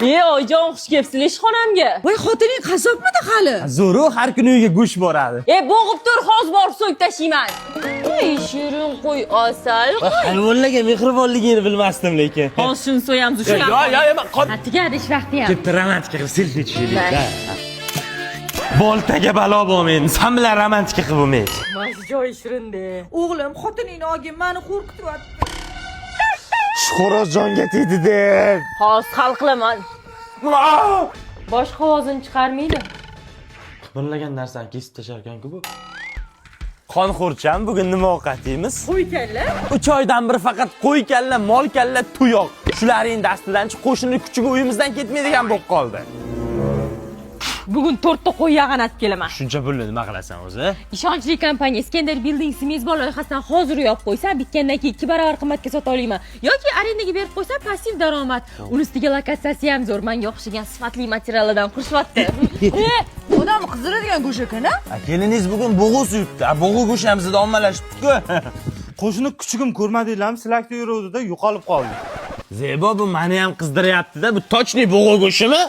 oyijon, xush kelibsizlar ishxonamga. Voy, xotining qassobmidi hali? Zo'ru har kuni uyga go'sht boradi. Bo'g'ib tur, hozir borib so'yib tashlayman. Ey, shirin qo'y, asal. Hayvonlarga mehribonligini bilmasdim lekin. Hozir shuni so'yamiz o'sha. Tugadi ish vaqti ham. Bitta romantika qilib selfie tushaylik-da. Boltaga balo bo'lmaydi. Sen bilan romantika qilib bo'lmaydi. Mana shu joyi shirin-da. O'g'lim, xotiningni olgin, meni qo'rqitiryapti. Xo'roz jonga tegdi-da. Hozir hal qilaman. Boshqa ovozini chiqarmaydi. Bilmagan narsani kesib tashar ekan-ku bu. Qonxo'rcham, bugun nima ovqat yeymiz? Qo'y kalla. 3 oydan biri faqat qo'y kalla, mol kalla, tuyoq. Shularning dastidan qo'shini kuchiga uyimizdan ketmaydigan bo'lib qoldi. Bugun 4 ta qo'y yag'anat kelaman. Shuncha pulni nima qilasan o'zi? Ishonchli kompaniya Iskandar Buildings mezbon loyihasidan hozir yo'q qo'ysa, bitgandan keyin 2 barobar qimmatga sota olaman. Yoki arendaga berib qo'ysa, passiv daromad. Uni ustiga lokatsiyasi ham zo'r. Menga o'xshagan sifatli materiallardan qurishyapti. Odam qizdiradigan go'sht ekan-a? Keliningiz bugun bo'g'u suyibdi. Bo'g'u go'sht ham sizda ommalashibdi-ku. Qo'shni kuchugim ko'rmadinglarmi? Silakda yuruvdi-da, yo'qolib qoldi. Zebo bu meni ham qizdiryapti-da. Bu tochli bo'g'u go'shtimi?